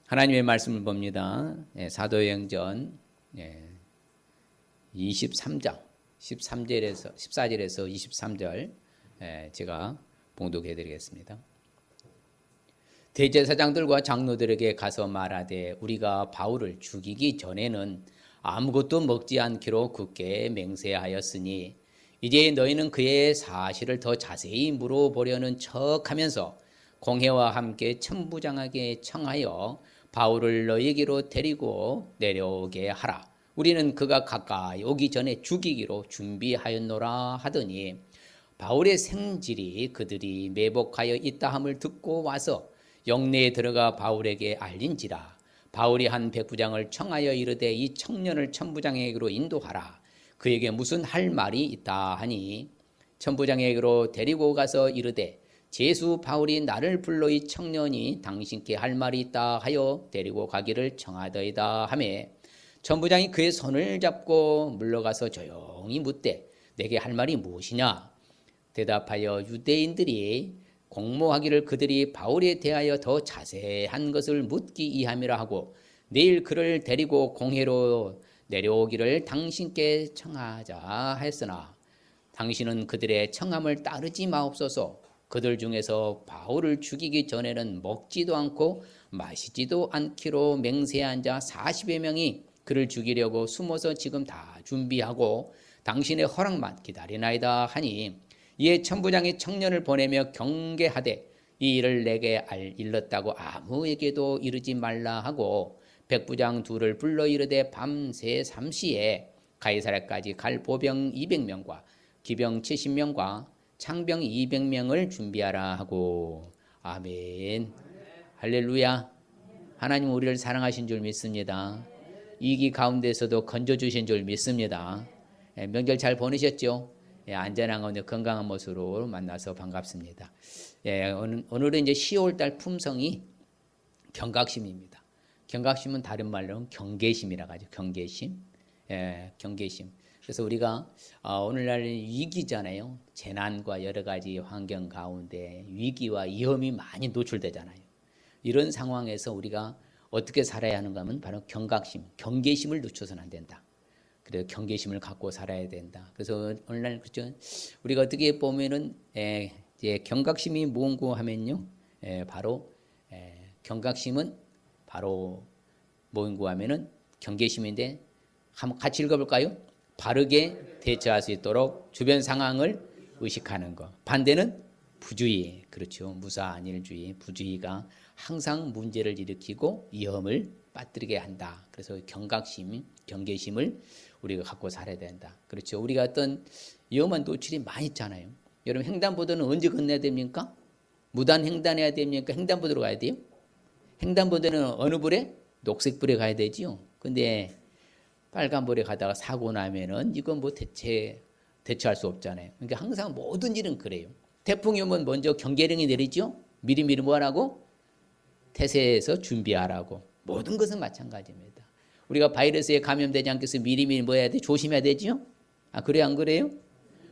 하나님의 말씀을 봅니다. 사도행전 23장 13절에서 14절에서 23절 제가 봉독해 드리겠습니다. 대제사장들과 장로들에게 가서 말하되 우리가 바울을 죽이기 전에는 아무것도 먹지 않기로 굳게 맹세하였으니 이제 너희는 그의 사실을 더 자세히 물어보려는 척하면서 공회와 함께 천부장에게 청하여 바울을 너희에게로 데리고 내려오게 하라. 우리는 그가 가까이 오기 전에 죽이기로 준비하였노라 하더니 바울의 생질이 그들이 매복하여 있다함을 듣고 와서 영내에 들어가 바울에게 알린지라. 바울이 한 백부장을 청하여 이르되 이 청년을 천부장에게로 인도하라. 그에게 무슨 할 말이 있다 하니 천부장에게로 데리고 가서 이르되 제수 바울이 나를 불러 이 청년이 당신께 할 말이 있다 하여 데리고 가기를 청하더이다 하매 천부장이 그의 손을 잡고 물러가서 조용히 묻되 내게 할 말이 무엇이냐. 대답하여 유대인들이 공모하기를 그들이 바울에 대하여 더 자세한 것을 묻기 이함이라 하고 내일 그를 데리고 공회로 내려오기를 당신께 청하자 하였으나 당신은 그들의 청함을 따르지 마옵소서. 그들 중에서 바울을 죽이기 전에는 먹지도 않고 마시지도 않기로 맹세한 자 40여 명이 그를 죽이려고 숨어서 지금 다 준비하고 당신의 허락만 기다리나이다 하니 이에 천부장이 청년을 보내며 경계하되 이 일을 내게 일렀다고 아무에게도 이르지 말라 하고 백부장 둘을 불러 이르되 밤새 삼시에 가이사랴까지 갈 보병 200명과 기병 70명과 창병 200명을 준비하라 하고. 아멘. 할렐루야. 하나님 우리를 사랑하신 줄 믿습니다. 위기 가운데서도 건져주신 줄 믿습니다. 명절 잘 보내셨죠? 안전한 가운데 건강한 모습으로 만나서 반갑습니다. 오늘은 이제 10월달 품성이 경각심입니다. 경각심은 다른 말로 경계심이라고 하죠. 경계심. 경계심. 그래서 우리가 오늘날 위기잖아요. 재난과 여러 가지 환경 가운데 위기와 위험이 많이 노출되잖아요. 이런 상황에서 우리가 어떻게 살아야 하는가 하면 바로 경각심, 경계심을 늦춰서는 안 된다. 그래서 경계심을 갖고 살아야 된다. 그래서 오늘날 그렇죠. 우리가 어떻게 보면은 이제 경각심이 뭔고 하면요, 바로 경각심은 바로 뭔고 하면은 경계심인데 한번 같이 읽어볼까요? 바르게 대처할 수 있도록 주변 상황을 의식하는 것. 반대는 부주의. 그렇죠. 무사안일주의, 부주의가 항상 문제를 일으키고 위험을 빠뜨리게 한다. 그래서 경각심, 경계심을 우리가 갖고 살아야 된다. 그렇죠. 우리가 어떤 위험한 노출이 많이 있잖아요. 여러분 횡단보도는 언제 건너야 됩니까? 무단 횡단해야 됩니까? 횡단보도로 가야 돼요? 횡단보도는 어느 불에? 녹색불에 가야 되지요. 근데 빨간불에 가다가 사고 나면은 이건 뭐 대처할 수 없잖아요. 그러니까 항상 모든 일은 그래요. 태풍이 오면 먼저 경계령이 내리죠. 미리미리 뭐 하라고? 태세에서 준비하라고. 모든 것은 마찬가지입니다. 우리가 바이러스에 감염되지 않기 위해서 미리미리 뭐 해야 돼? 조심해야 되죠. 그래요? 안 그래요?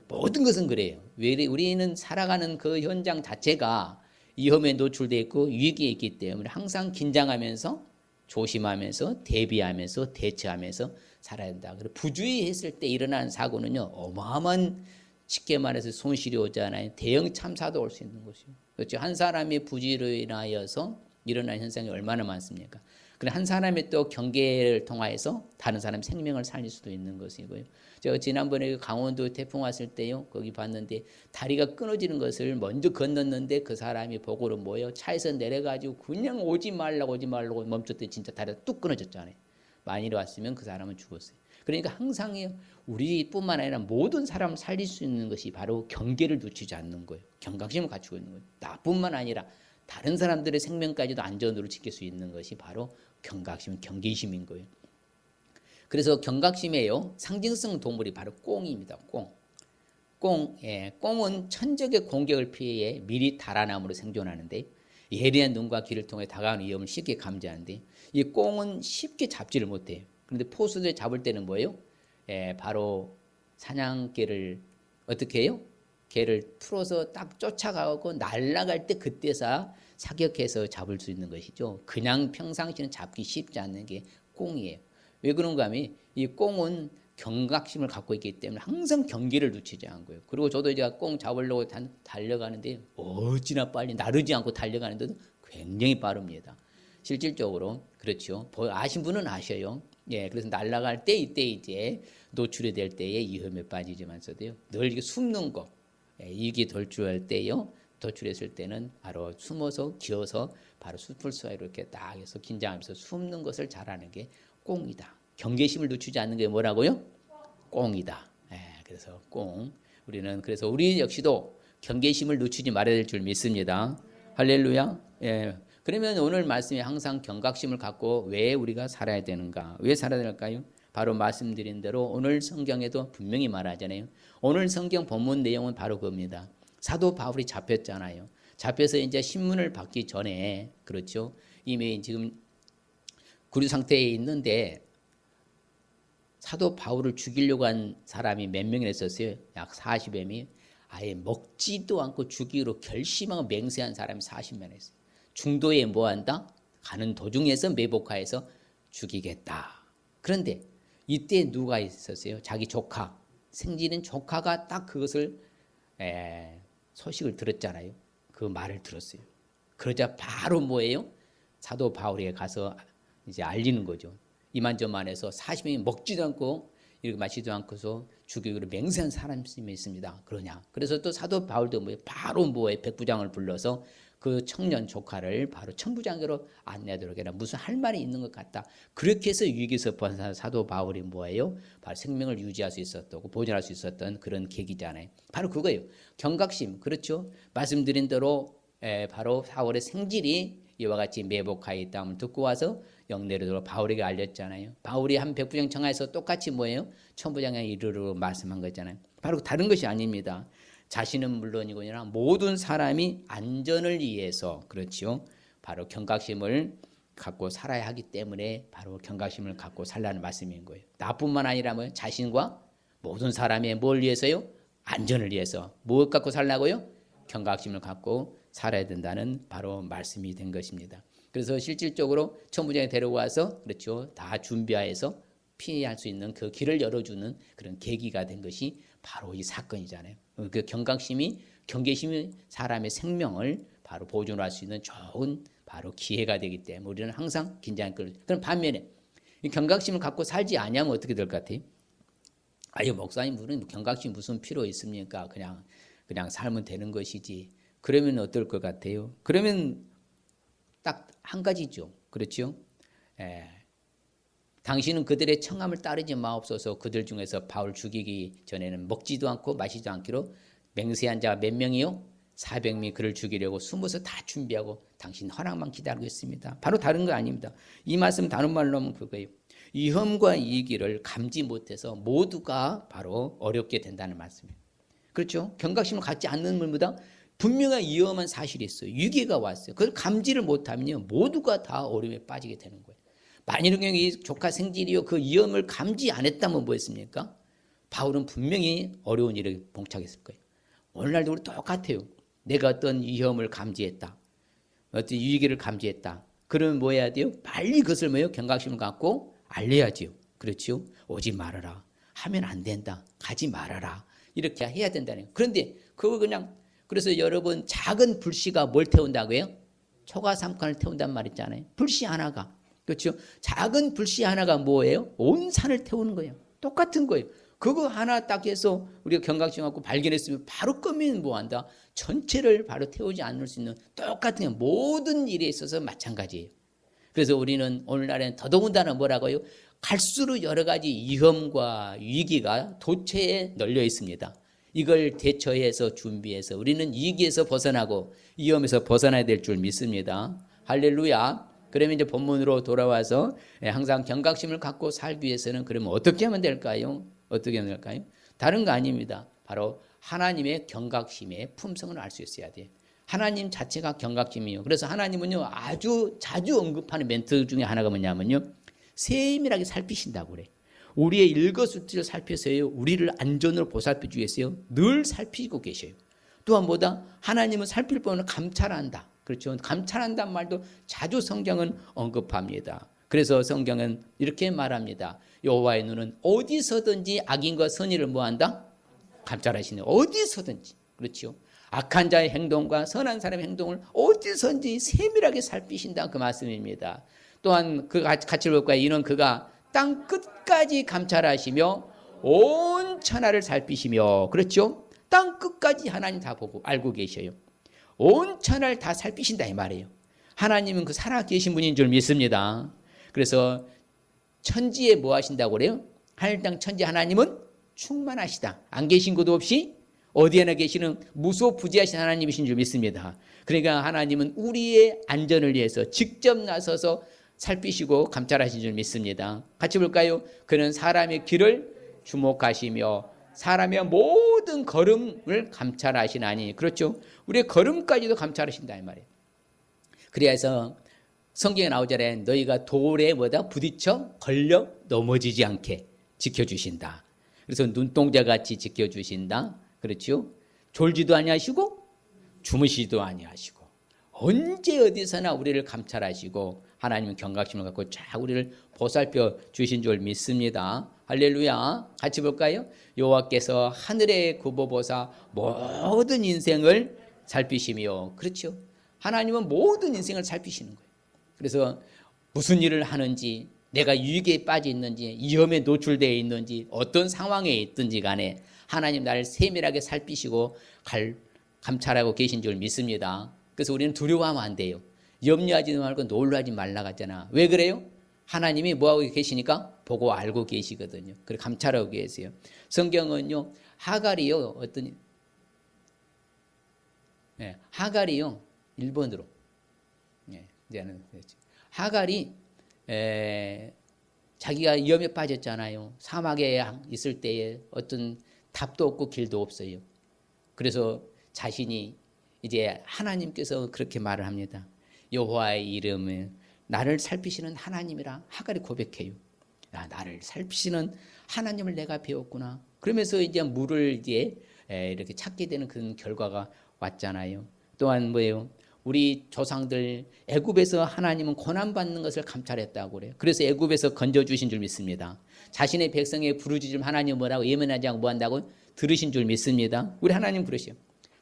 모든 것은 그래요. 우리는 살아가는 그 현장 자체가 위험에 노출되어 있고 위기에 있기 때문에 항상 긴장하면서 조심하면서 대비하면서 대처하면서 살아야 된다. 그리고 부주의했을 때 일어나는 사고는요, 어마어마한 쉽게 말해서 손실이 오잖아요. 대형 참사도 올 수 있는 것이요. 그렇죠. 한 사람이 부주의로 인하여서 일어나는 현상이 얼마나 많습니까? 그래 한 사람이 또 경계를 통하여서 다른 사람 생명을 살릴 수도 있는 것이고요. 제가 지난번에 강원도 태풍 왔을 때요, 거기 봤는데 다리가 끊어지는 것을 먼저 건넜는데 그 사람이 보고로 뭐예요? 차에서 내려가지고 그냥 오지 말라고 멈췄더니 진짜 다리가 뚝 끊어졌잖아요. 만일에 왔으면 그 사람은 죽었어요. 그러니까 항상 우리뿐만 아니라 모든 사람을 살릴 수 있는 것이 바로 경계를 놓치지 않는 거예요. 경각심을 갖추고 있는 거예요. 나뿐만 아니라 다른 사람들의 생명까지도 안전으로 지킬 수 있는 것이 바로 경각심, 경계심인 거예요. 그래서 경각심에요, 상징성 동물이 바로 꽁입니다. 꽁은 천적의 공격을 피해 미리 달아남으로 생존하는데 예리한 눈과 귀를 통해 다가오는 위험을 쉽게 감지하는데 이 꽁은 쉽게 잡지를 못해요. 그런데 포수들 잡을 때는 뭐예요? 바로 사냥개를 어떻게 해요? 개를 풀어서 딱 쫓아가고 날아갈 때 그때서 사격해서 잡을 수 있는 것이죠. 그냥 평상시는 잡기 쉽지 않는 게 꽁이에요. 왜 그런가 하면 이 꽁은 경각심을 갖고 있기 때문에 항상 경계를 놓치지 않고요. 그리고 저도 이제 꽁 잡으려고 달려가는데 어찌나 빨리 나르지 않고 달려가는데도 굉장히 빠릅니다. 실질적으로 그렇죠. 아신 분은 아셔요. 예, 그래서 날아갈 때 이때 이제 노출이 될 때에 위험에 빠지지만서도요. 늘 이게 숨는 거, 예, 이게 돌출할 때요. 도출했을 때는 바로 숨어서 기어서 바로 숲을 사이로 이렇게 딱 해서 긴장하면서 숨는 것을 잘하는 게 꽁이다. 경계심을 늦추지 않는 게 뭐라고요? 꽁이다. 예, 그래서 꽁. 그래서 우리 역시도 경계심을 늦추지 말아야 될 줄 믿습니다. 할렐루야. 예. 그러면 오늘 말씀에 항상 경각심을 갖고 왜 우리가 살아야 되는가? 왜 살아야 될까요? 바로 말씀드린 대로 오늘 성경에도 분명히 말하잖아요. 오늘 성경 본문 내용은 바로 그겁니다. 사도 바울이 잡혔잖아요. 잡혀서 이제 신문을 받기 전에 그렇죠. 이미 지금 구류 상태에 있는데 사도 바울을 죽이려고 한 사람이 몇 명이나 있었어요. 약 40여 명이 아예 먹지도 않고 죽이기로 결심하고 맹세한 사람이 40명 있어요. 중도에 뭐한다? 가는 도중에서 매복하여서 죽이겠다. 그런데 이때 누가 있었어요? 자기 조카, 생지는 조카가 딱 그것을 소식을 들었잖아요. 그 말을 들었어요. 그러자 바로 뭐예요? 사도 바울에게 가서 이제 알리는 거죠. 이만저만해서 40명이 먹지도 않고 이렇게 마시지도 않고서 죽이기로 맹세한 사람이 있습니다. 그러냐? 그래서 또 사도 바울도 바로 백부장을 불러서 그 청년 조카를 바로 천부장으로 안내하도록 해라. 무슨 할 말이 있는 것 같다. 그렇게 해서 위기에서 벗어난 사도 바울이 뭐예요? 바로 생명을 유지할 수 있었고 보존할 수 있었던 그런 계기잖아요. 바로 그거예요. 경각심. 그렇죠? 말씀드린 대로 바로 사울의 생질이 이와 같이 매복하여 있다함을 듣고 와서 영내로 바울에게 알렸잖아요. 바울이 한 백부장 청하에서 똑같이 뭐예요? 천부장에 이르러 말씀한 거잖아요. 바로 다른 것이 아닙니다. 자신은 물론이고 아니라 모든 사람이 안전을 위해서 그렇지요. 바로 경각심을 갖고 살아야 하기 때문에 바로 경각심을 갖고 살라는 말씀인 거예요. 나뿐만 아니라 뭐 자신과 모든 사람의 뭘 위해서요? 안전을 위해서. 뭘 갖고 살라고요? 경각심을 갖고 살아야 된다는 바로 말씀이 된 것입니다. 그래서 실질적으로 천부장에 데려와서 그렇죠. 다 준비해서 피할 수 있는 그 길을 열어주는 그런 계기가 된 것이 바로 이 사건이잖아요. 그 경계심이 사람의 생명을 바로 보존할 수 있는 좋은 바로 기회가 되기 때문에 우리는 항상 긴장을 끌. 그럼 반면에 이 경각심을 갖고 살지 아니하면 어떻게 될 것 같아요? 아유 목사님 우리는 경각심 무슨 필요 있습니까? 그냥 살면 되는 것이지. 그러면 어떨 것 같아요? 그러면 딱 한 가지죠. 그렇죠? 당신은 그들의 청함을 따르지 마옵소서. 그들 중에서 바울 죽이기 전에는 먹지도 않고 마시지도 않기로 맹세한 자가 몇 명이요? 400명이 그를 죽이려고 숨어서 다 준비하고 당신 허락만 기다리고 있습니다. 바로 다른 거 아닙니다. 이 말씀 다른 말로 하면 그거예요. 위험과 위기를 감지 못해서 모두가 바로 어렵게 된다는 말씀이에요. 그렇죠? 경각심을 갖지 않는 분보다 분명한 위험한 사실이 있어요. 위기가 왔어요. 그걸 감지를 못하면요 모두가 다 어려움에 빠지게 되는 거예요. 만일 이 조카 생질이요 그 위험을 감지 안 했다면 뭐했습니까? 바울은 분명히 어려운 일에 봉착했을 거예요. 오늘날도 우리 똑같아요. 내가 어떤 위험을 감지했다. 어떤 위기를 감지했다. 그러면 뭐 해야 돼요? 빨리 그것을 뭐예요? 경각심을 갖고 알려야지요. 그렇죠? 오지 말아라. 하면 안 된다. 가지 말아라. 이렇게 해야 된다는 거예요. 그런데 그거 그래서 여러분 작은 불씨가 뭘 태운다고요? 초가 삼간을 태운단 말 있잖아요. 불씨 하나가. 그렇죠? 작은 불씨 하나가 뭐예요? 온 산을 태우는 거예요. 똑같은 거예요. 그거 하나 딱 해서 우리가 경각심 갖고 발견했으면 바로 끄면 뭐한다? 전체를 바로 태우지 않을 수 있는 똑같은 모든 일에 있어서 마찬가지예요. 그래서 우리는 오늘날에는 더더군다나 뭐라고요? 갈수록 여러 가지 위험과 위기가 도처에 널려 있습니다. 이걸 대처해서 준비해서 우리는 위기에서 벗어나고 위험에서 벗어나야 될 줄 믿습니다. 할렐루야. 그러면 이제 본문으로 돌아와서 항상 경각심을 갖고 살기 위해서는 그러면 어떻게 하면 될까요? 어떻게 하면 될까요? 다른 거 아닙니다. 바로 하나님의 경각심의 품성을 알 수 있어야 돼요. 하나님 자체가 경각심이에요. 그래서 하나님은요 아주 자주 언급하는 멘트 중에 하나가 뭐냐면요 세밀하게 살피신다고 그래. 우리의 일거수일투족을 살펴서요 우리를 안전으로 보살펴주기 위해서요 늘 살피고 계셔요. 또한 뭐다? 하나님은 살필 뿐만 감찰한다. 그렇죠. 감찰한다는 말도 자주 성경은 언급합니다. 그래서 성경은 이렇게 말합니다. 여호와의 눈은 어디서든지 악인과 선의를 뭐한다? 감찰하시네. 어디서든지. 그렇죠. 악한 자의 행동과 선한 사람의 행동을 어디서든지 세밀하게 살피신다 그 말씀입니다. 또한 그 같이 볼 거예요. 이는 그가 땅 끝까지 감찰하시며 온 천하를 살피시며 그렇죠. 땅 끝까지 하나님 다 보고 알고 계셔요. 온 천하를 다 살피신다 이 말이에요. 하나님은 그 살아계신 분인 줄 믿습니다. 그래서 천지에 뭐 하신다고 그래요? 하늘 땅 천지 하나님은 충만하시다. 안 계신 것도 없이 어디에나 계시는 무소부지하신 하나님이신 줄 믿습니다. 그러니까 하나님은 우리의 안전을 위해서 직접 나서서 살피시고 감찰하신 줄 믿습니다. 같이 볼까요? 그는 사람의 길을 주목하시며 사람의 모든 걸음을 감찰하시나니 그렇죠. 우리의 걸음까지도 감찰하신다 이 말이에요. 그래서 성경에 나오잖아요. 너희가 돌에 뭐다 부딪혀 걸려 넘어지지 않게 지켜주신다. 그래서 눈동자같이 지켜주신다. 그렇죠. 졸지도 아니하시고 주무시지도 아니하시고 언제 어디서나 우리를 감찰하시고 하나님은 경각심을 갖고 쫙 우리를 보살펴 주신 줄 믿습니다. 할렐루야. 같이 볼까요? 여호와께서 하늘에 굽어보사 모든 인생을 살피시며 그렇죠. 하나님은 모든 인생을 살피시는 거예요. 그래서 무슨 일을 하는지 내가 유익에 빠져 있는지 위험에 노출되어 있는지 어떤 상황에 있든지 간에 하나님 나를 세밀하게 살피시고 감찰하고 계신 줄 믿습니다. 그래서 우리는 두려워하면 안 돼요. 염려하지 말고 놀라지 말라 갔잖아. 왜 그래요? 하나님이 뭐하고 계시니까 보고 알고 계시거든요. 그리고 감찰하고 계세요. 성경은요 하갈이요 어떤 하갈이요 1번으로 이제는 하갈이 자기가 위험에 빠졌잖아요. 사막에 있을 때에 어떤 답도 없고 길도 없어요. 그래서 자신이 이제 하나님께서 그렇게 말을 합니다. 여호와의 이름은 나를 살피시는 하나님이라 하갈이 고백해요. 나를 살피시는 하나님을 내가 배웠구나. 그러면서 이제 물을 이제 이렇게 찾게 되는 그런 결과가 왔잖아요. 또한 뭐예요? 우리 조상들 애굽에서 하나님은 고난받는 것을 감찰했다고 그래요. 그래서 애굽에서 건져주신 줄 믿습니다. 자신의 백성의 부르짖음 하나님 뭐라고 예면하지 않고 뭐 한다고 들으신 줄 믿습니다. 우리 하나님 부르시오.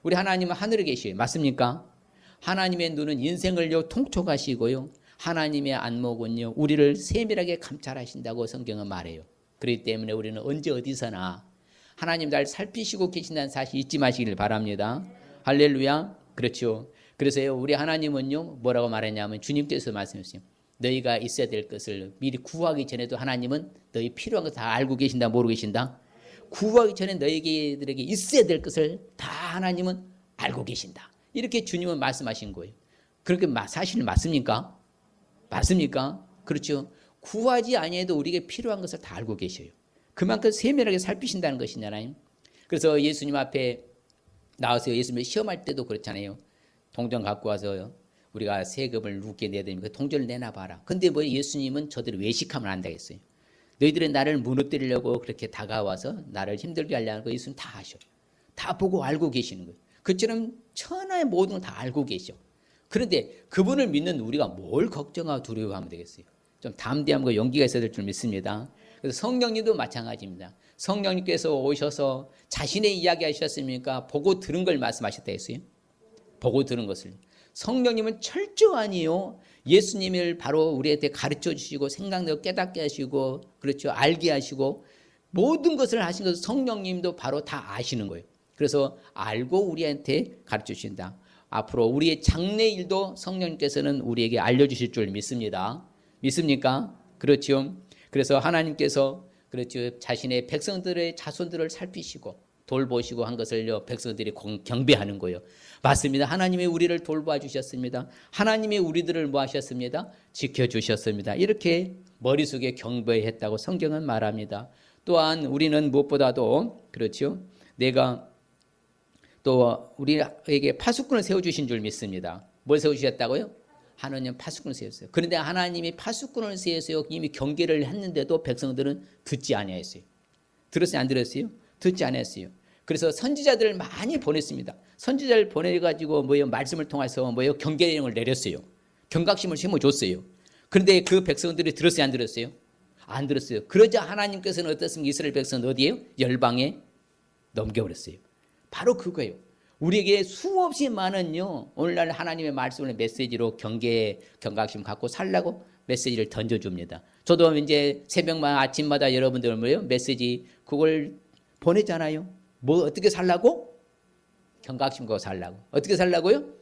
우리 하나님은 하늘에 계시요. 맞습니까? 하나님의 눈은 인생을요 통촉하시고요. 하나님의 안목은요 우리를 세밀하게 감찰하신다고 성경은 말해요. 그렇기 때문에 우리는 언제 어디서나 하나님 날 살피시고 계신다는 사실 잊지 마시길 바랍니다. 할렐루야. 그렇죠. 그래서요 우리 하나님은요 뭐라고 말했냐면 주님께서 말씀하셨어요. 너희가 있어야 될 것을 미리 구하기 전에도 하나님은 너희 필요한 거 다 알고 계신다 모르고 계신다. 구하기 전에 너희들에게 있어야 될 것을 다 하나님은 알고 계신다. 이렇게 주님은 말씀하신 거예요. 그렇게 사실 맞습니까? 맞습니까? 그렇죠. 구하지 아니해도 우리에게 필요한 것을 다 알고 계셔요. 그만큼 세밀하게 살피신다는 것이잖아요. 그래서 예수님 앞에 나와서 예수님 시험할 때도 그렇잖아요. 동전 갖고 와서 우리가 세금을 누구께 내야 됩니까? 동전을 내놔봐라. 근데 뭐 예수님은 저들이 외식하면 안 되겠어요. 너희들은 나를 무너뜨리려고 그렇게 다가와서 나를 힘들게 하려는 거 예수님 다 아셔. 다 보고 알고 계시는 거예요. 그처럼 천하의 모든 걸 다 알고 계셔. 그런데 그분을 믿는 우리가 뭘 걱정하고 두려워하면 되겠어요. 좀 담대함과 용기가 있어야 될 줄 믿습니다. 그래서 성령님도 마찬가지입니다. 성령님께서 오셔서 자신의 이야기 하셨습니까? 보고 들은 걸 말씀하셨다 했어요. 보고 들은 것을. 성령님은 철저하니요. 예수님을 바로 우리한테 가르쳐 주시고 생각내고 깨닫게 하시고 그렇죠. 알게 하시고 모든 것을 하신 것을 성령님도 바로 다 아시는 거예요. 그래서 알고 우리한테 가르쳐 주신다. 앞으로 우리의 장래일도 성령님께서는 우리에게 알려주실 줄 믿습니다. 믿습니까? 그렇죠. 그래서 하나님께서 그렇죠. 자신의 백성들의 자손들을 살피시고 돌보시고 한 것을요 백성들이 경배하는 거예요. 맞습니다. 하나님이 우리를 돌봐 주셨습니다. 하나님이 우리들을 뭐 하셨습니다? 지켜주셨습니다. 이렇게 머릿속에 경배했다고 성경은 말합니다. 또한 우리는 무엇보다도 그렇죠. 내가 또 우리에게 파수꾼을 세워주신 줄 믿습니다. 뭘 세워주셨다고요? 하나님 파수꾼을 세웠어요. 그런데 하나님이 파수꾼을 세워서 이미 경계를 했는데도 백성들은 듣지 아니했어요. 들었어요? 안 들었어요? 듣지 않았어요. 그래서 선지자들을 많이 보냈습니다. 선지자를 보내가지고 말씀을 통해서 경계령을 내렸어요. 경각심을 심어줬어요. 그런데 그 백성들이 들었어요, 안 들었어요? 안 들었어요. 그러자 하나님께서는 어떻습니까? 이스라엘 백성은 어디에요? 열방에 넘겨버렸어요. 바로 그거예요. 우리에게 수없이 많은요, 오늘날 하나님의 말씀을 메시지로 경각심 갖고 살라고 메시지를 던져줍니다. 저도 이제 새벽마다 아침마다 여러분들 메시지 그걸 보내잖아요. 어떻게 살라고? 경각심 갖고 살라고. 어떻게 살라고요?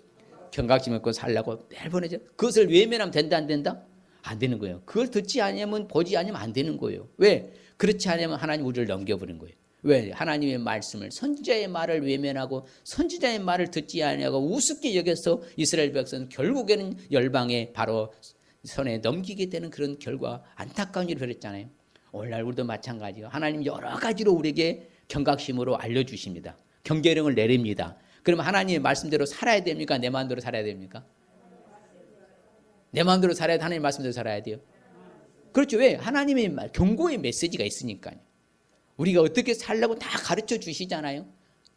경각심 갖고 살라고 매일 보내죠. 그것을 외면하면 된다, 안 된다? 안 되는 거예요. 그걸 듣지 않으면, 보지 않으면 안 되는 거예요. 왜? 그렇지 않으면 하나님 우리를 넘겨버린 거예요. 왜? 하나님의 말씀을, 선지자의 말을 외면하고 선지자의 말을 듣지 않냐고 우습게 여겨서 이스라엘 백성은 결국에는 열방에 바로 손에 넘기게 되는 그런 결과, 안타까운 일을 벌였잖아요. 오늘날 우리도 마찬가지요. 하나님 여러 가지로 우리에게 경각심으로 알려주십니다. 경계령을 내립니다. 그러면 하나님의 말씀대로 살아야 됩니까? 내 마음대로 살아야 됩니까? 내 마음대로 살아야 돼. 하나님의 말씀대로 살아야 돼요. 그렇죠. 왜? 하나님의 경고의 메시지가 있으니까요. 우리가 어떻게 살라고 다 가르쳐 주시잖아요.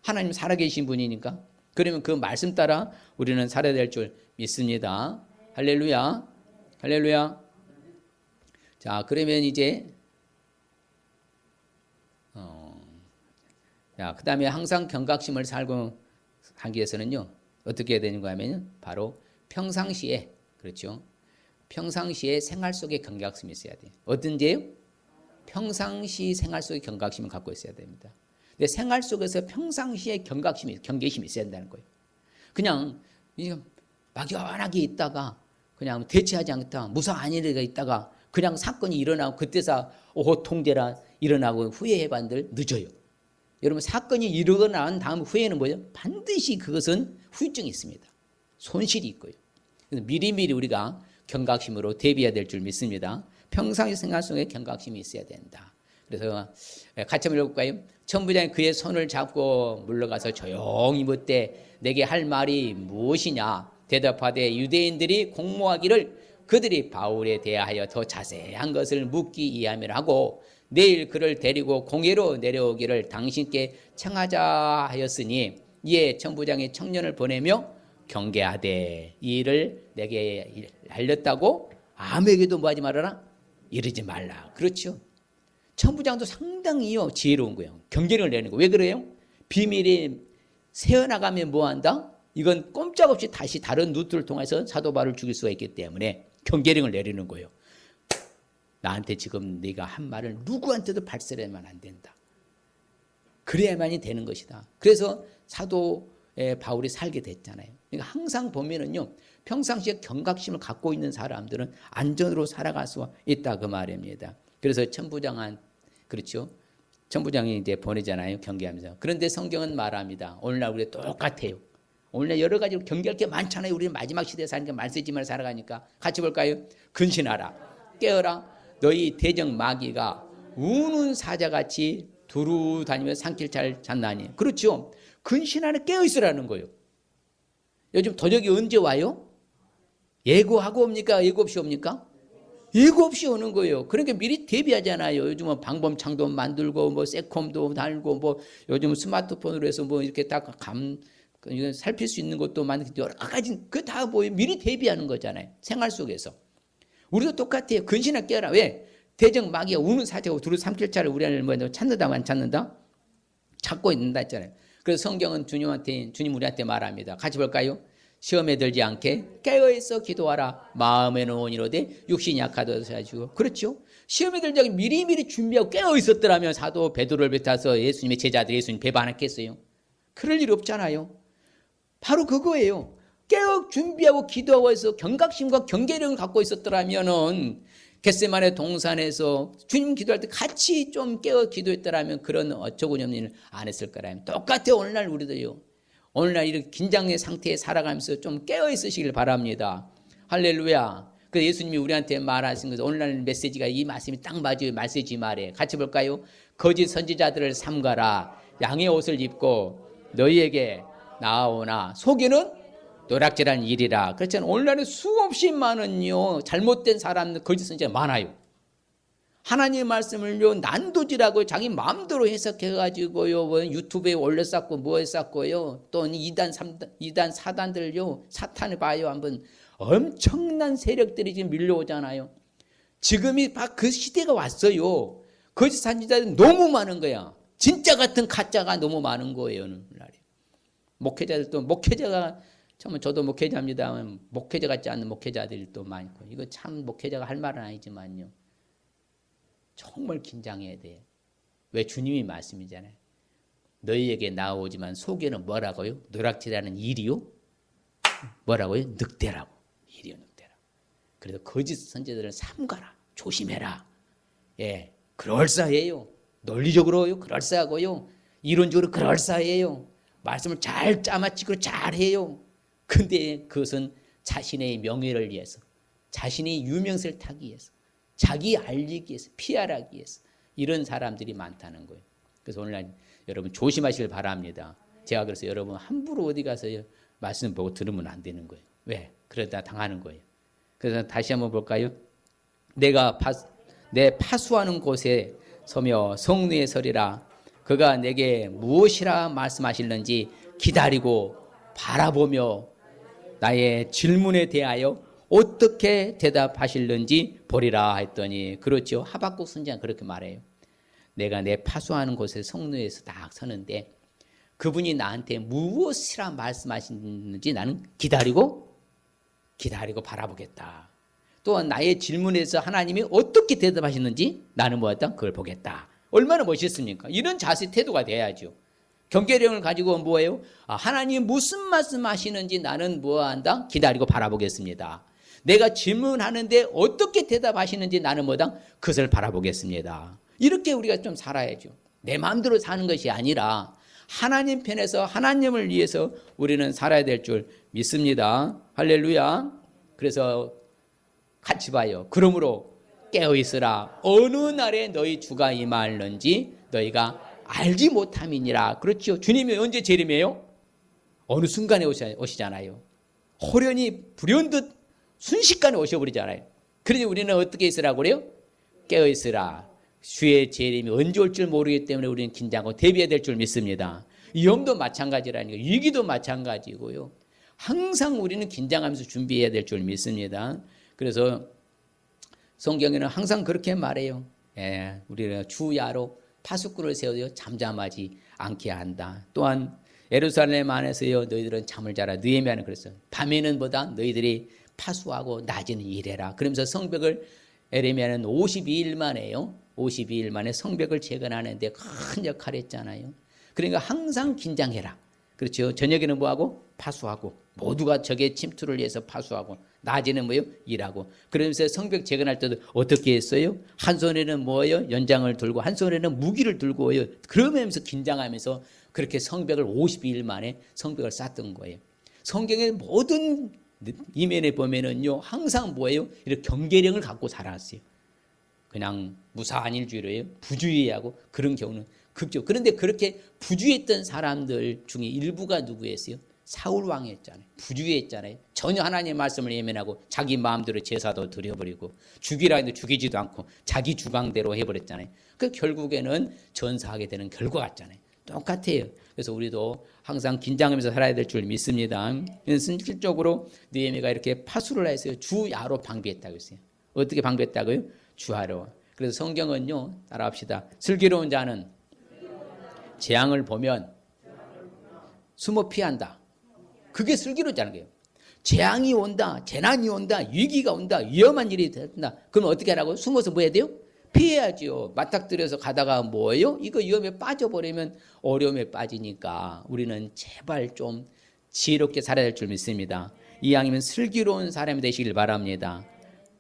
하나님 살아계신 분이니까. 그러면 그 말씀 따라 우리는 살아야 될 줄 믿습니다. 할렐루야. 할렐루야. 자, 그러면 이제 그 다음에 항상 경각심을 살고 하기 위해서는요, 어떻게 해야 되는가 하면 바로 평상시에, 그렇죠, 평상시에 생활 속에 경각심이 있어야 돼요. 어떤지요? 평상시 생활 속에 경각심을 갖고 있어야 됩니다. 근데 생활 속에서 평상시에 경계심이 있어야 된다는 거예요. 그냥 막연하게 있다가 그냥 대처하지 않다, 무사 아닌 일가 있다가 그냥 사건이 일어나고 그때서 오호통제라 일어나고 후회해반들 늦어요. 여러분, 사건이 일어난 다음 후회는 뭐예요? 반드시 그것은 후유증이 있습니다. 손실이 있고요. 그래서 미리미리 우리가 경각심으로 대비해야 될 줄 믿습니다. 평상시 생활 속에 경각심이 있어야 된다. 그래서 같이 한번 읽어볼까요? 천부장이 그의 손을 잡고 물러가서 조용히 묻되 내게 할 말이 무엇이냐? 대답하되 유대인들이 공모하기를 그들이 바울에 대하여 더 자세한 것을 묻기 이함이라 하고 내일 그를 데리고 공회로 내려오기를 당신께 청하자 하였으니 이에 천부장이 청년을 보내며 경계하되 이 일을 내게 알렸다고 아무에게도 뭐하지 말아라? 이르지 말라. 그렇죠. 천부장도 상당히요 지혜로운 거예요. 경계를 내는 거. 왜 그래요? 비밀이 새어나가면 뭐한다? 이건 꼼짝없이 다시 다른 루트를 통해서 사도 바울을 죽일 수가 있기 때문에 경계령을 내리는 거예요. 나한테 지금 네가 한 말을 누구한테도 발설하면 안 된다. 그래야만이 되는 것이다. 그래서 사도 바울이 살게 됐잖아요. 그러니까 항상 보면은요, 평상시에 경각심을 갖고 있는 사람들은 안전으로 살아갈 수 있다, 그 말입니다. 그래서 천부장한, 그렇죠, 천부장이 이제 보내잖아요, 경계하면서. 그런데 성경은 말합니다. 오늘날 우리 똑같아요. 오늘날 여러 가지로 경계할 게 많잖아요. 우리는 마지막 시대에 사니까 말세지만 살아가니까. 같이 볼까요? 근신하라, 깨어라, 너희 대적 마귀가 우는 사자같이 두루 다니며 산길 잘 잤나니. 그렇죠. 근신하라, 깨어있으라는 거예요. 요즘 도적이 언제 와요? 예고하고 옵니까? 예고 없이 옵니까? 예고 없이 오는 거예요. 그러니까 미리 대비하잖아요. 요즘은 방범창도 만들고 세콤도 달고 요즘 스마트폰으로 해서 이렇게 딱 살필 수 있는 것도 많고 여러 가지 그 다 미리 대비하는 거잖아요. 생활 속에서. 우리도 똑같아요. 근신하라, 깨어라. 왜? 대적 마귀가 우는 사자고 두루 삼킬 자를 우리를 찾는다, 안 찾는다? 찾고 있는다 했잖아요. 그래서 성경은 주님 우리한테 말합니다. 같이 볼까요? 시험에 들지 않게 깨어있어 기도하라. 마음에는 온이로되 육신이 약하도다 하시고. 그렇죠. 시험에 들지 않게 미리미리 준비하고 깨어있었더라면 사도 베드로를 뱉어서 예수님의 제자들이 예수님 배반했겠어요? 그럴 일 없잖아요. 바로 그거예요. 깨어 준비하고 기도하고 해서 경각심과 경계력을 갖고 있었더라면은 겟세마네 동산에서 주님 기도할 때 같이 좀 깨어 기도했더라면 그런 어처구니없는 일을 안 했을 거라면 똑같아요. 오늘날 우리도요. 오늘날 이런 긴장의 상태에 살아가면서 좀 깨어 있으시길 바랍니다. 할렐루야. 그래서 예수님이 우리한테 말하신 것은 오늘날 메시지가 이 말씀이 딱 맞아요. 메시지 말에 같이 볼까요? 거짓 선지자들을 삼가라. 양의 옷을 입고 너희에게 나아오나 속에는 노략질한 일이라. 그렇잖아요. 오늘날에 수없이 많은요 잘못된 사람, 거짓 선지자가 많아요. 하나님의 말씀을요 난도질하고 자기 마음대로 해석해가지고요 뭐 유튜브에 올렸었고 뭐 했었고요 또 이단 사단들요 사탄을 봐요 한번 엄청난 세력들이 지금 밀려오잖아요. 지금이 막 그 시대가 왔어요. 거짓 선지자들이 너무 많은 거야. 진짜 같은 가짜가 너무 많은 거예요. 오늘날에 목회자들도 목회자가 참 저도 목회자입니다. 목회자 같지 않은 목회자들이 또 많고 이거 참 목회자가 할 말은 아니지만요. 정말 긴장해야 돼요. 왜 주님이 말씀이잖아요. 너희에게 나오지만 속에는 뭐라고요? 노략질하는 일이요? 뭐라고요? 늑대라고. 일이요 늑대라고. 그래서 거짓 선지자들은 삼가라. 조심해라. 예, 그럴싸해요. 논리적으로요. 그럴싸하고요. 이론적으로 그럴싸해요. 말씀을 잘 짜맞추고 잘해요. 근데 그것은 자신의 명예를 위해서 자신의 유명세를 타기 위해서 자기 알리기 위해서 피하기 위해서 이런 사람들이 많다는 거예요. 그래서 오늘날 여러분 조심하시길 바랍니다. 제가 그래서 여러분 함부로 어디 가서 말씀 보고 들으면 안 되는 거예요. 왜? 그러다 당하는 거예요. 그래서 다시 한번 볼까요? 내 파수하는 곳에 서며 성루에 서리라. 그가 내게 무엇이라 말씀하실는지 기다리고 바라보며 나의 질문에 대하여 어떻게 대답하실는지 보리라 했더니 그렇죠. 하박국 선지자는 그렇게 말해요. 내가 내 파수하는 곳에 성루에서 딱 서는데 그분이 나한테 무엇이라 말씀하시는지 나는 기다리고 바라보겠다. 또한 나의 질문에서 하나님이 어떻게 대답하시는지 나는 뭐였다? 그걸 보겠다. 얼마나 멋있습니까? 이런 자세 태도가 돼야죠. 경계령을 가지고 뭐예요? 하나님 무슨 말씀하시는지 나는 뭐한다? 기다리고 바라보겠습니다. 내가 질문하는데 어떻게 대답하시는지 나는 뭐다? 그것을 바라보겠습니다. 이렇게 우리가 좀 살아야죠. 내 마음대로 사는 것이 아니라 하나님 편에서 하나님을 위해서 우리는 살아야 될 줄 믿습니다. 할렐루야. 그래서 같이 봐요. 그러므로 깨어있으라. 어느 날에 너희 주가 임하는지 너희가 알지 못함이니라. 그렇죠. 주님이 언제 재림이에요? 어느 순간에 오시잖아요. 호련히 불현듯 순식간에 오셔버리잖아요. 그러니 우리는 어떻게 있으라고 그래요? 깨어있으라. 주의 재림이 언제 올 줄 모르기 때문에 우리는 긴장하고 대비해야 될 줄 믿습니다. 위험도 마찬가지라니까 위기도 마찬가지고요. 항상 우리는 긴장하면서 준비해야 될 줄 믿습니다. 그래서 성경에는 항상 그렇게 말해요. 예, 우리는 주야로 파수꾼을 세워서 잠잠하지 않게 한다. 또한 예루살렘 안에서요 너희들은 잠을 자라. 느헤미야는 그랬어요. 밤에는 보다 너희들이 파수하고 낮에는 일해라. 그러면서 성벽을 에레미야는 52일 만에요. 52일 만에 성벽을 재건하는데 큰 역할을 했잖아요. 그러니까 항상 긴장해라. 그렇죠. 저녁에는 뭐하고? 파수하고. 모두가 적의 침투를 위해서 파수하고 낮에는 뭐예요? 일하고. 그러면서 성벽 재건할 때도 어떻게 했어요? 한 손에는 뭐예요? 연장을 들고 한 손에는 무기를 들고요. 그러면서 긴장하면서 그렇게 성벽을 52일 만에 성벽을 쌓던 거예요. 성경의 모든 이면에 보면은요 항상 뭐예요? 이렇게 경계령을 갖고 살았어요. 그냥 무사한 일주일이에요. 부주의하고 그런 경우는 급죠. 그런데 그렇게 부주의했던 사람들 중에 일부가 누구였어요? 사울 왕이었잖아요. 부주의했잖아요. 전혀 하나님의 말씀을 예면하고 자기 마음대로 제사도 드려버리고 죽이라 했는데 죽이지도 않고 자기 주강대로 해버렸잖아요. 그 결국에는 전사하게 되는 결과 같잖아요. 똑같아요. 그래서 우리도 항상 긴장하면서 살아야 될 줄 믿습니다. 실질적으로 느헤미야가 이렇게 파수를 했어요. 주야로 방비했다고 했어요. 어떻게 방비했다고요? 주야로. 그래서 성경은요, 따라합시다. 슬기로운 자는 재앙을 보면 숨어 피한다. 그게 슬기로운 거예요. 재앙이 온다, 재난이 온다, 위기가 온다, 위험한 일이 된다. 그럼 어떻게 하라고? 숨어서 뭐 해야 돼요? 피해야죠. 맞닥뜨려서 가다가 뭐예요? 이거 위험에 빠져버리면 어려움에 빠지니까 우리는 제발 좀 지혜롭게 살아야 될 줄 믿습니다. 이왕이면 슬기로운 사람이 되시길 바랍니다.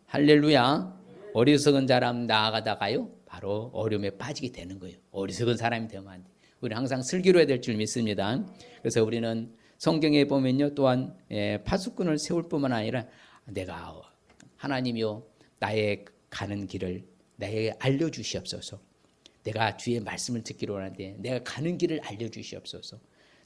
할렐루야. 어리석은 사람 나아가다가요 바로 어려움에 빠지게 되는 거예요. 어리석은 사람이 되면 안 돼. 우리는 항상 슬기로워야 될 줄 믿습니다. 그래서 우리는 성경에 보면요 또한 파수꾼을 세울 뿐만 아니라 내가 하나님이요 나의 가는 길을 내게 알려주시옵소서. 내가 주의 말씀을 듣기로 하는데 내가 가는 길을 알려주시옵소서.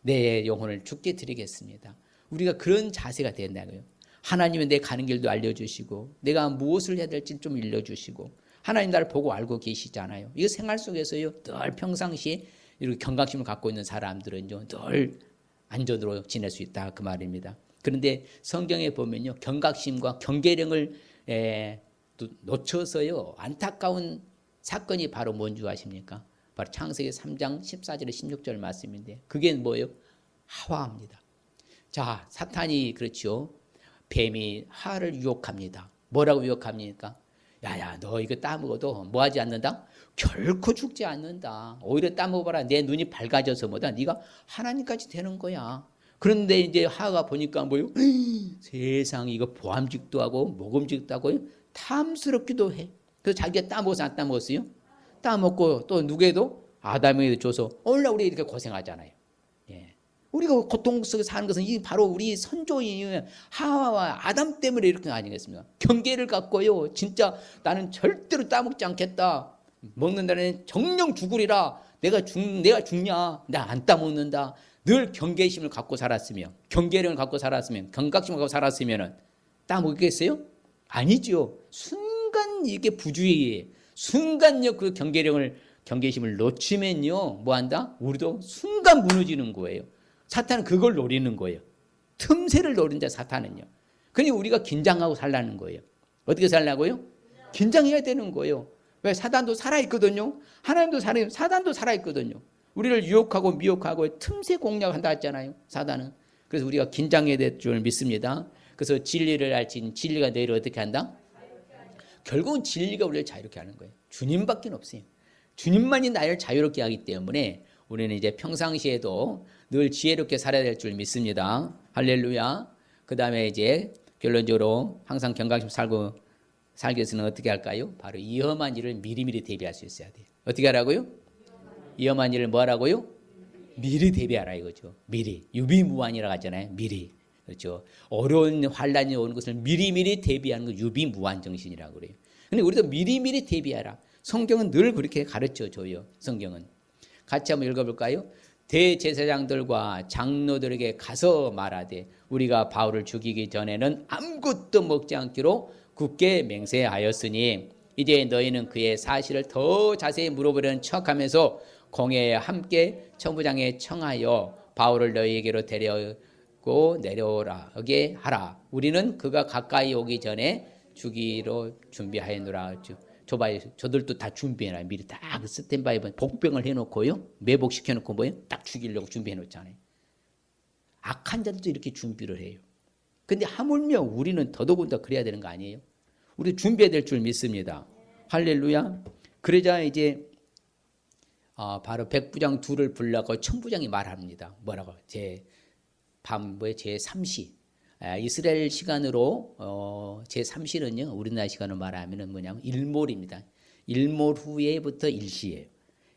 내 영혼을 주께 드리겠습니다. 우리가 그런 자세가 된다고요. 하나님은 내 가는 길도 알려주시고 내가 무엇을 해야 될지 좀 알려주시고 하나님 나를 보고 알고 계시잖아요. 이거 생활 속에서요, 늘 평상시에 이렇게 경각심을 갖고 있는 사람들은요, 늘 안전으로 지낼 수 있다 그 말입니다. 그런데 성경에 보면요, 경각심과 경계령을 놓쳐서요, 안타까운 사건이 바로 뭔지 아십니까? 바로 창세기 3장 14절 16절 말씀인데, 그게 뭐예요? 하와입니다. 자, 사탄이 그렇죠, 뱀이 하와를 유혹합니다. 뭐라고 유혹합니까? 야야, 너 이거 따먹어도 뭐 하지 않는다? 결코 죽지 않는다. 오히려 따먹어봐라. 내 눈이 밝아져서 뭐다? 네가 하나님까지 되는 거야. 그런데 이제 하와가 보니까 뭐요? 세상 이거 보암직도 하고 먹음직도 하고 탐스럽기도 해. 그래서 자기가 따먹어서 안 따먹었어요? 따먹고 또 누구에도 아담에게 줘서 오늘날 우리 이렇게 고생하잖아요. 예. 우리가 고통 속에 사는 것은 이 바로 우리 선조인 하와와 아담 때문에 이렇게 아니겠습니까? 경계를 갖고요, 진짜 나는 절대로 따먹지 않겠다. 먹는다는 정령 죽으리라. 내가 죽냐? 나 안 따먹는다. 늘 경계심을 갖고 살았으며, 경계령을 갖고 살았으면, 경각심을 갖고 살았으면은 따먹겠어요? 아니죠. 순간 이게 부주의에 순간요 그 경계심을 놓치면요 뭐한다? 우리도 순간 무너지는 거예요. 사탄은 그걸 노리는 거예요. 틈새를 노린다 사탄은요. 그러니 우리가 긴장하고 살라는 거예요. 어떻게 살라고요? 긴장해야 되는 거예요. 왜? 사단도 살아있거든요. 하나님도 살아있고 사단도 살아있거든요. 우리를 유혹하고 미혹하고 틈새 공략한다 했잖아요, 사단은. 그래서 우리가 긴장해야 될 줄 믿습니다. 그래서 진리를 알지, 진리가 너희를 어떻게 한다? 결국은 진리가 우리를 자유롭게 하는 거예요. 주님밖에 없어요. 주님만이 나를 자유롭게 하기 때문에 우리는 이제 평상시에도 늘 지혜롭게 살아야 될 줄 믿습니다. 할렐루야. 그 다음에 이제 결론적으로 항상 경각심 살기 위해서는 어떻게 할까요? 바로 위험한 일을 미리미리 대비할 수 있어야 돼요. 어떻게 하라고요? 위험한 일을 뭐 하라고요? 미리 대비하라 이거죠. 미리. 유비무환이라고 하잖아요. 미리. 그렇죠. 어려운 환란이 오는 것을 미리미리 대비하는 거 유비무환 정신이라고 그래요. 근데 우리도 미리미리 대비하라. 성경은 늘 그렇게 가르쳐줘요. 성경은. 같이 한번 읽어볼까요? 대제사장들과 장로들에게 가서 말하되 우리가 바울을 죽이기 전에는 아무것도 먹지 않기로 굳게 맹세하였으니 이제 너희는 그의 사실을 더 자세히 물어보려는 척하면서 공회에 함께 천부장에 청하여 바울을 너희에게로 데려고 내려오게 하라. 우리는 그가 가까이 오기 전에 주기로 준비하였노라. 저들도 다 준비해놔요. 미리 딱 스탠바이 복병을 해놓고요, 매복시켜놓고 뭐예요? 딱 죽이려고 준비해놓잖아요. 악한 자들도 이렇게 준비를 해요. 근데 하물며 우리는 더더군다나 그래야 되는 거 아니에요? 우리 준비해야 될 줄 믿습니다. 할렐루야. 그러자 이제 바로 백부장 둘을 불러고 천부장이 말합니다. 뭐라고? 제3시. 이스라엘 시간으로 제3시는요, 우리나라 시간으로 말하면 뭐냐면 일몰입니다. 일몰 후에부터 일시예요.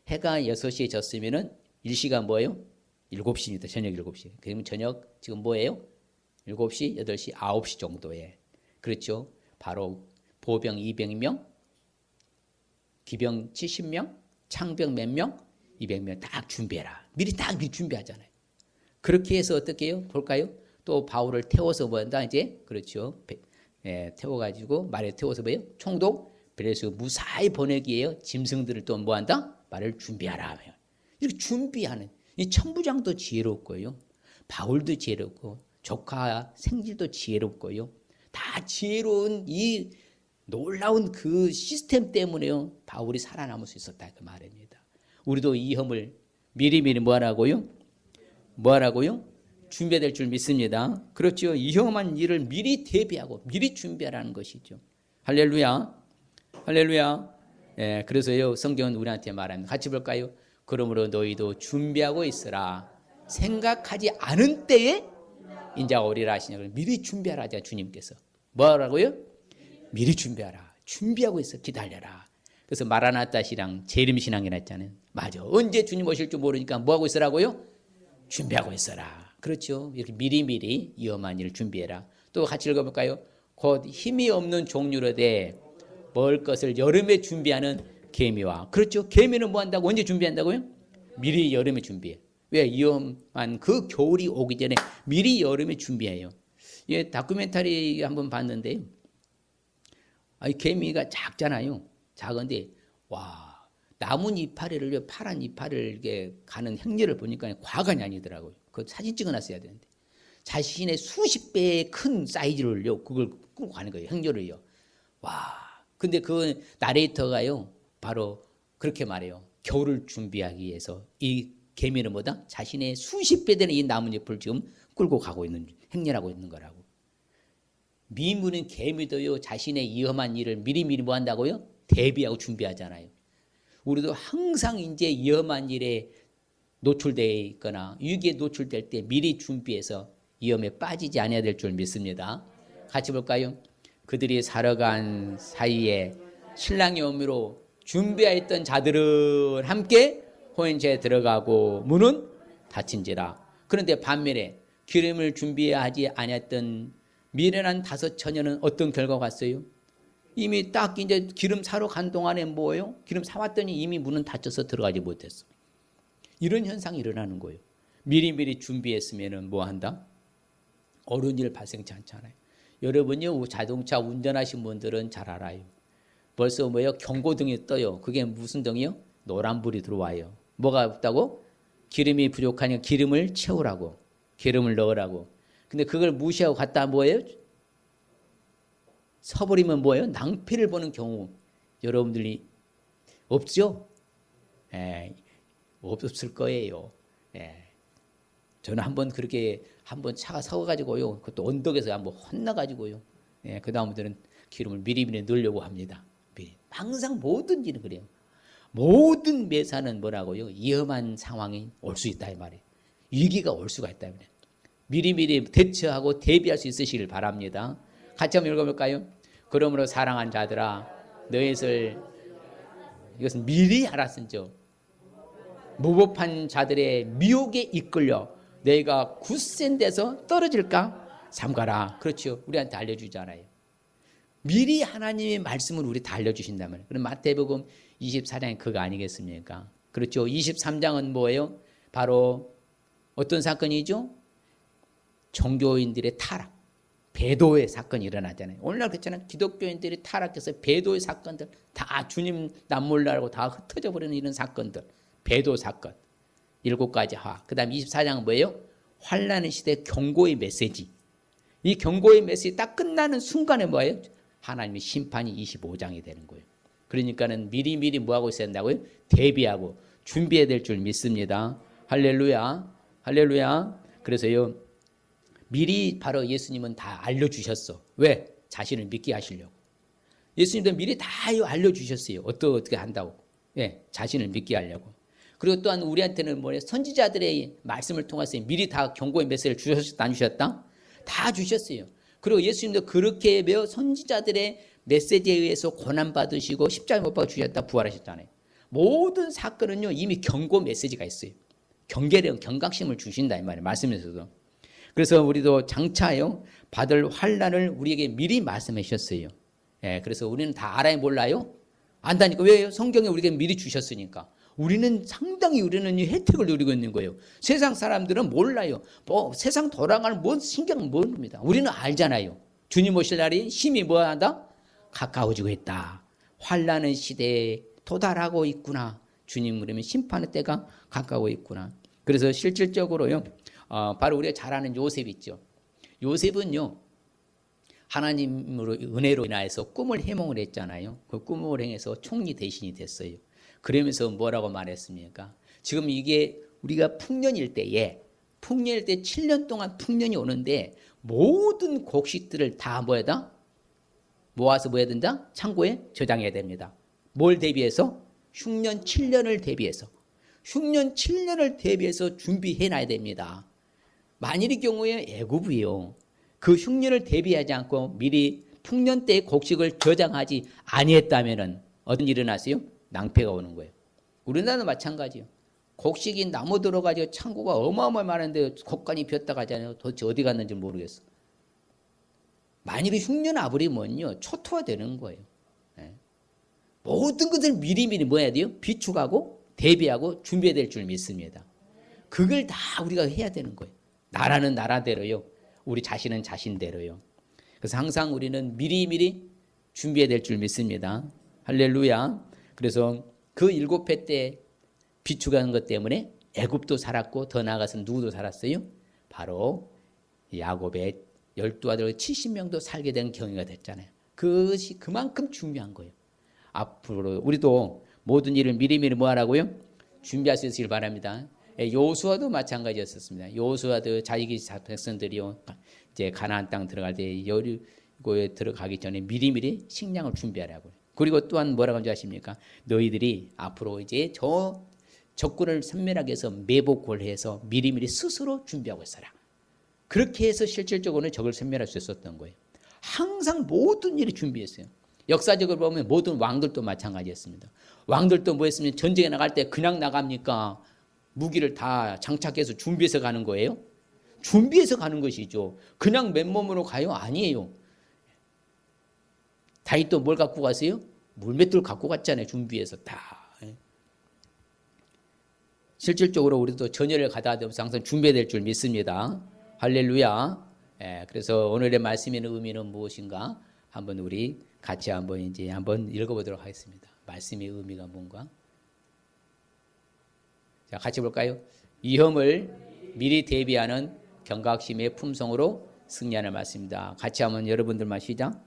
해가 6시에 졌으면은 일시가 뭐예요? 7시입니다. 저녁 7시. 그러면 저녁 지금 뭐예요? 7시, 8시, 9시 정도에. 그렇죠. 바로 보병 200명, 기병 70명, 창병 몇 명? 200명 딱 준비해라. 미리 준비하잖아요. 그렇게 해서 어떻게 해요? 볼까요? 또 바울을 태워서 뭐한다? 이제 그렇죠. 태워가지고 말에 태워서 뭐예요? 총독 베레스 무사히 보내기에요. 짐승들을 또 뭐한다? 말을 준비하라. 이렇게 준비하는 이 천부장도 지혜롭고요. 바울도 지혜롭고 조카 생질도 지혜롭고요. 다 지혜로운 이 놀라운 그 시스템 때문에요, 바울이 살아남을 수 있었다 그 말입니다. 우리도 이 험을 미리미리 뭐하라고요? 준비해야 될 줄 믿습니다. 그렇죠. 위험한 일을 미리 대비하고 미리 준비하라는 것이죠. 할렐루야. 할렐루야. 그래서요, 성경은 우리한테 말합니다. 같이 볼까요? 그러므로 너희도 준비하고 있으라. 생각하지 않은 때에 인자가 오리라 하시냐고. 미리 준비하라 하자 주님께서. 뭐라고요? 미리 준비하라. 준비하고 있어. 기다려라. 그래서 마라나타 신앙, 재림 신앙이라 했잖아요. 맞아. 언제 주님 오실 줄 모르니까 뭐하고 있으라고요? 준비하고 있어라. 그렇죠. 이렇게 미리미리 위험한 일을 준비해라. 또 같이 읽어볼까요? 곧 힘이 없는 종류로 돼 먹을 것을 여름에 준비하는 개미와. 그렇죠. 개미는 뭐 한다고? 언제 준비한다고요? 미리 여름에 준비해. 왜? 위험한 그 겨울이 오기 전에 미리 여름에 준비해요. 다큐멘터리 한번 봤는데요. 개미가 작잖아요. 작은데 와 나뭇 이파리를 파란 이파리를 이렇게 가는 행렬을 보니까 과관이 아니더라고요. 그 사진 찍어놨어야 되는데 자신의 수십 배의 큰 사이즈를요 그걸 끌고 가는 거예요. 행렬을요. 와 근데 그 나레이터가요 바로 그렇게 말해요. 겨울을 준비하기 위해서 이 개미는 뭐다? 자신의 수십 배 되는 이 나뭇잎을 지금 끌고 가고 있는 행렬하고 있는 거라고. 미무는 개미도요 자신의 위험한 일을 미리미리 뭐 한다고요? 대비하고 준비하잖아요. 우리도 항상 이제 위험한 일에 노출되어 있거나 위기에 노출될 때 미리 준비해서 위험에 빠지지 않아야 될 줄 믿습니다. 같이 볼까요? 그들이 살아간 사이에 신랑이 오므로 준비하였던 자들은 함께 호인체에 들어가고 문은 닫힌지라. 그런데 반면에 기름을 준비하지 아니했던 미련한 5 처녀는 어떤 결과가 왔어요? 이미 딱 이제 기름 사러 간 동안에 뭐예요? 기름 사왔더니 이미 문은 닫혀서 들어가지 못했어. 이런 현상이 일어나는 거예요. 미리미리 준비했으면 뭐 한다? 어려운 일 발생치 않잖아요. 여러분요 자동차 운전하신 분들은 잘 알아요. 벌써 뭐예요? 경고등이 떠요. 그게 무슨 등이요? 노란불이 들어와요. 뭐가 없다고? 기름이 부족하니까 기름을 채우라고. 기름을 넣으라고. 근데 그걸 무시하고 갔다 뭐예요? 서버리면 뭐예요? 낭패를 보는 경우 여러분들이 없죠? 없을 거예요. 저는 한번 그렇게 한번 차가 서가지고요. 그것도 언덕에서 한번 혼나가지고요. 그 다음부터는 기름을 미리미리 넣으려고 합니다. 항상 모든 일은 그래요. 모든 매사는 뭐라고요? 위험한 상황이 올 수 있다 이 말이에요. 위기가 올 수가 있다 이 말이에요. 미리미리 대처하고 대비할 수 있으시길 바랍니다. 같이 한번 읽어볼까요? 그러므로 사랑한 자들아 너희들 이것은 미리 알았은즉 무법한 자들의 미혹에 이끌려 너희가 굳센 데서 떨어질까 삼가라. 그렇죠. 우리한테 알려주잖아요. 미리 하나님의 말씀을 우리 다 알려주신단 말이에요. 그럼 마태복음 24장이 그거 아니겠습니까? 그렇죠. 23장은 뭐예요? 바로 어떤 사건이죠? 종교인들의 타락, 배도의 사건이 일어나잖아요. 오늘날 그렇잖아요. 기독교인들이 타락해서 배도의 사건들 다 주님 남몰라고 다 흩어져 버리는 이런 사건들, 배도 사건 7가지 화. 그 다음 24장은 뭐예요? 환난의 시대 경고의 메시지. 이 경고의 메시지 딱 끝나는 순간에 뭐예요? 하나님의 심판이 25장이 되는 거예요. 그러니까는 미리미리 뭐하고 있어야 한다고요? 대비하고 준비해야 될 줄 믿습니다. 할렐루야. 할렐루야. 그래서요. 미리 바로 예수님은 다 알려주셨어. 왜? 자신을 믿게 하시려고. 예수님도 미리 다 알려주셨어요. 어떻게 한다고. 자신을 믿게 하려고. 그리고 또한 우리한테는 뭐래? 선지자들의 말씀을 통해서 미리 다 경고의 메시지를 주셨다 안 주셨다? 다 주셨어요. 그리고 예수님도 그렇게 배워 선지자들의 메시지에 의해서 고난받으시고 십자가에 못 박아 주셨다 부활하셨잖아요. 모든 사건은요 이미 경고 메시지가 있어요. 경계령 경각심을 주신다 이 말이에요. 말씀에서도. 그래서 우리도 장차요 받을 환난을 우리에게 미리 말씀해 주셨어요. 그래서 우리는 다 알아요 몰라요? 안다니까. 왜요? 성경에 우리에게 미리 주셨으니까. 우리는 상당히 우리는 이 혜택을 누리고 있는 거예요. 세상 사람들은 몰라요. 뭐 세상 돌아가는 뭔 신경 모릅니다. 우리는 알잖아요. 주님 오실 날이 심히 뭐한다? 가까워지고 있다. 환난의 시대에 도달하고 있구나. 주님 그러면 심판의 때가 가까워 있구나. 그래서 실질적으로요. 바로 우리가 잘 아는 요셉 있죠. 요셉은요. 하나님으로 은혜로 인하여서 꿈을 해몽을 했잖아요. 그 꿈을 행해서 총리 대신이 됐어요. 그러면서 뭐라고 말했습니까? 지금 이게 우리가 풍년일 때에 7년 동안 풍년이 오는데 모든 곡식들을 다 뭐야다? 모아서 뭐 해야 된다? 창고에 저장해야 됩니다. 뭘 대비해서? 흉년 7년을 대비해서. 흉년 7년을 대비해서 준비해놔야 됩니다. 만일의 경우에 애굽이요. 그 흉년을 대비하지 않고 미리 풍년 때의 곡식을 저장하지 아니했다면 어떤 일이 일어났어요? 낭패가 오는 거예요. 우리나라도 마찬가지예요. 곡식이 나무 들어가지고 창고가 어마어마하게 많은데 곡간이 비었다 가잖아요. 도대체 어디 갔는지 모르겠어. 만일에 흉년 아버리면요 초토화되는 거예요. 모든 것을 미리미리 뭐 해야 돼요? 비축하고 대비하고 준비해야 될 줄 믿습니다. 그걸 다 우리가 해야 되는 거예요. 나라는 나라대로요. 우리 자신은 자신대로요. 그래서 항상 우리는 미리미리 준비해야 될 줄 믿습니다. 할렐루야. 그래서 그 7회 때 비추가는 것 때문에 애굽도 살았고 더 나아가서 누구도 살았어요? 바로 야곱의 12아들 70명도 살게 된 경위가 됐잖아요. 그것이 그만큼 중요한 거예요. 앞으로 우리도 모든 일을 미리미리 뭐 하라고요? 준비할 수 있으길 바랍니다. 요수아도 마찬가지였었습니다. 요수아도 자기 백성들이요 이제 가나안 땅 들어갈 때 여리고에 들어가기 전에 미리미리 식량을 준비하라고요. 그리고 또한 뭐라고 하는지 아십니까? 너희들이 앞으로 이제 저 적군을 섬멸하게 해서 매복골해서 미리미리 스스로 준비하고 있어라. 그렇게 해서 실질적으로는 적을 섬멸할 수 있었던 거예요. 항상 모든 일을 준비했어요. 역사적으로 보면 모든 왕들도 마찬가지였습니다. 왕들도 뭐 했으면 전쟁에 나갈 때 그냥 나갑니까? 무기를 다 장착해서 준비해서 가는 거예요? 준비해서 가는 것이죠. 그냥 맨몸으로 가요? 아니에요. 다윗도 뭘 갖고 갔어요? 물맷돌 갖고 갔잖아요. 준비해서 다. 실질적으로 우리도 전열을 가다 보면 항상 준비해야 될 줄 믿습니다. 할렐루야. 그래서 오늘의 말씀의 의미는 무엇인가? 한번 우리 같이 한번 읽어보도록 하겠습니다. 말씀의 의미가 뭔가? 자, 같이 볼까요? 위험을 미리 대비하는 경각심의 품성으로 승리하는 말씀입니다. 같이 한번 여러분들만 시작.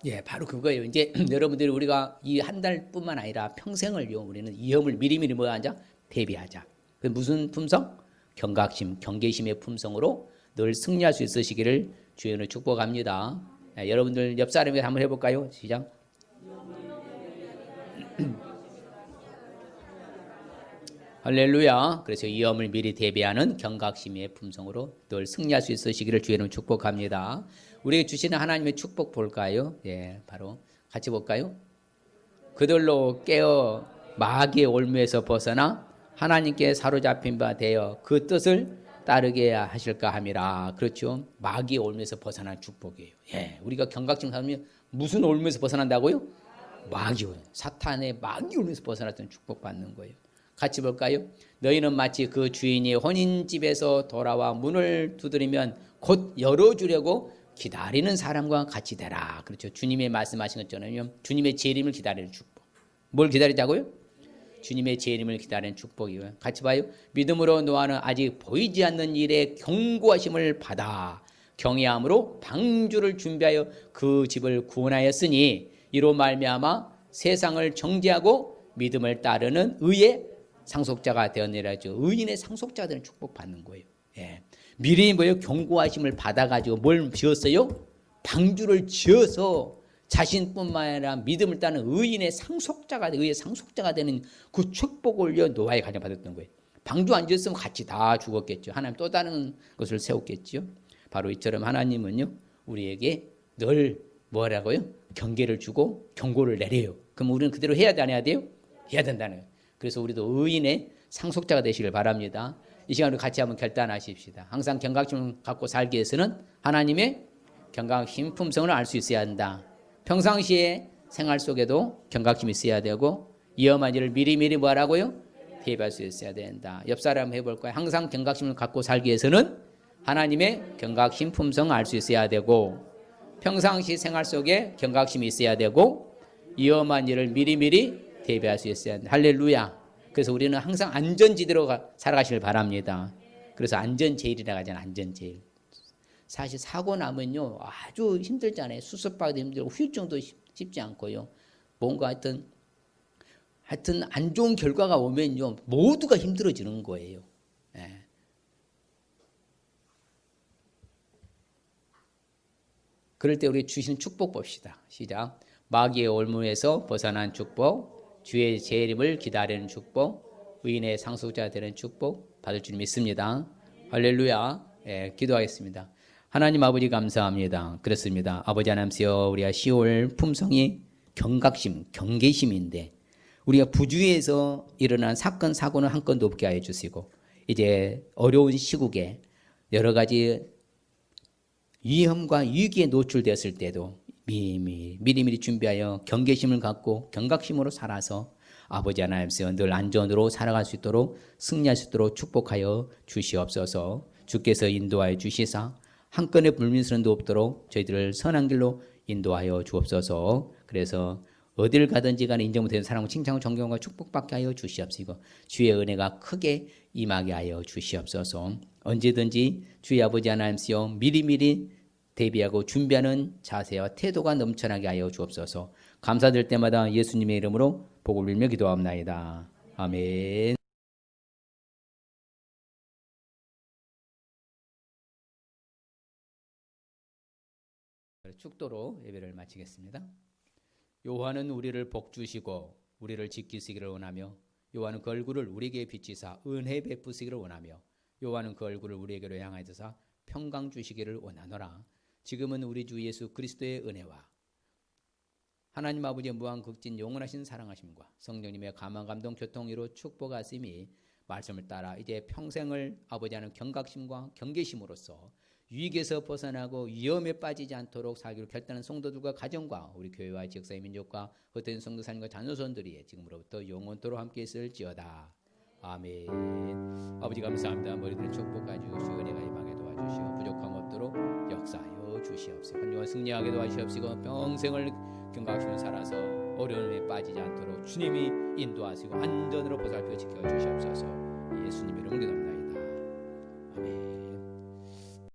예, 바로 그거예요. 이제 여러분들이 우리가 이 한 달뿐만 아니라 평생을요, 우리는 위험을 미리미리 뭐 하자? 대비하자. 그 무슨 품성? 경각심, 경계심의 품성으로 늘 승리할 수 있으시기를 주연을 축복합니다. 예, 여러분들 옆 사람에게 한번 해볼까요? 시작. 할렐루야. 그래서 위험을 미리 대비하는 경각심의 품성으로 늘 승리할 수 있으시기를 주의는 축복합니다. 우리에게 주시는 하나님의 축복 볼까요? 예, 바로 같이 볼까요? 그들로 깨어 마귀의 올무에서 벗어나 하나님께 사로잡힌 바 되어 그 뜻을 따르게 하실까 함이라. 그렇죠? 마귀의 올무에서 벗어난 축복이에요. 예, 우리가 경각심 사면 무슨 올무에서 벗어난다고요? 마귀 올, 사탄의 마귀 올무에서 벗어났던 축복 받는 거예요. 같이 볼까요? 너희는 마치 그 주인이 혼인집에서 돌아와 문을 두드리면 곧 열어주려고 기다리는 사람과 같이 되라. 그렇죠. 주님의 말씀하신 것처럼 주님의 재림을 기다리는 축복. 뭘 기다리자고요? 주님의 재림을 기다리는 축복이고요. 같이 봐요. 믿음으로 노아는 아직 보이지 않는 일에 경고하심을 받아 경외함으로 방주를 준비하여 그 집을 구원하였으니 이로 말미암아 세상을 정죄하고 믿음을 따르는 의의 상속자가 되었느라죠. 의인의 상속자가 되는 축복 받는 거예요. 예. 미리 뭐예요? 경고하심을 받아가지고 뭘 지었어요? 방주를 지어서 자신뿐만 아니라 믿음을 따는 의인의 상속자가, 의의 상속자가 되는 그 축복을 노아의 가정 받았던 거예요. 방주 안 지었으면 같이 다 죽었겠죠. 하나님 또 다른 것을 세웠겠죠. 바로 이처럼 하나님은요, 우리에게 늘 뭐라고요? 경계를 주고 경고를 내려요. 그럼 우리는 그대로 해야 돼, 안 해야 돼요? 해야 된다는 거예요. 그래서 우리도 의인의 상속자가 되시길 바랍니다. 이 시간으로 같이 한번 결단하십시다. 항상 경각심을 갖고 살기 위해서는 하나님의 경각심 품성을 알 수 있어야 한다. 평상시에 생활 속에도 경각심이 있어야 되고 위험한 일을 미리미리 뭐라고요? 대비할 수 있어야 된다. 옆 사람 해볼까요? 항상 경각심을 갖고 살기 위해서는 하나님의 경각심 품성을 알 수 있어야 되고 평상시 생활 속에 경각심이 있어야 되고 위험한 일을 미리미리 대비할 수 있어야 한다. 할렐루야. 그래서 우리는 항상 안전지대로 살아가시길 바랍니다. 그래서 안전제일이라고 하잖아요. 안전제일. 사실 사고 나면요 아주 힘들잖아요. 수습하기도 힘들고 후유증도 쉽지 않고요. 뭔가 하여튼 안 좋은 결과가 오면요 모두가 힘들어지는 거예요. 예. 그럴 때 우리 주시는 축복 봅시다. 시작. 마귀의 올무에서 벗어난 축복, 주의 재림을 기다리는 축복, 의인의 상속자 되는 축복 받을 줄 믿습니다. 할렐루야. 예, 기도하겠습니다. 하나님 아버지 감사합니다. 그렇습니다. 아버지 하나님께서 우리가 10월 품성이 경각심, 경계심인데 우리가 부주의에서 일어난 사건, 사고는 한 건도 없게 하여 주시고 이제 어려운 시국에 여러 가지 위험과 위기에 노출되었을 때도 미리미리 준비하여 경계심을 갖고 경각심으로 살아서 아버지 하나님께서 늘 안전으로 살아갈 수 있도록 승리할 수 있도록 축복하여 주시옵소서. 주께서 인도하여 주시사 한 건의 불미스럼도 없도록 저희들을 선한 길로 인도하여 주옵소서. 그래서 어딜 가든지 간에 인정 못하는 사랑과 칭찬과 존경과 축복받게 하여 주시옵시고 주의 은혜가 크게 임하게 하여 주시옵소서. 언제든지 주의 아버지 하나님이여 미리미리 대비하고 준비하는 자세와 태도가 넘쳐나게 하여 주옵소서. 감사드릴 때마다 예수님의 이름으로 복을 빌며 기도합나이다. 아멘. 축도로 예배를 마치겠습니다. 여호와는 우리를 복주시고 우리를 지키시기를 원하며 여호와는 그 얼굴을 우리에게 비치사 은혜 베푸시기를 원하며 여호와는 그 얼굴을 우리에게로 향하여서 평강 주시기를 원하노라. 지금은 우리 주 예수 그리스도의 은혜와 하나님 아버지의 무한극진 영원하신 사랑하심과 성령님의 감화 감동 교통으로 축복하심이 말씀을 따라 이제 평생을 아버지 하는 경각심과 경계심으로써 위기에서 벗어나고 위험에 빠지지 않도록 살기로 결단한 성도들과 가정과 우리 교회와 지역사회 민족과 흩어진 성도사님과 자녀손들이 지금으로부터 영원토록 함께 있을지어다. 아멘. 아버지 감사합니다. 머리들을 축복해 주시고 은혜가 임하게 도와주시고 부족함 없도록 역사하여 주시옵소서. 한영원 승리하게 도와주시옵시고 평생을 경각심을 살아서 어려움에 빠지지 않도록 주님이 인도하시고 안전으로 보살펴 지켜주시옵소서. 예수님의 이름으로 기도합니다.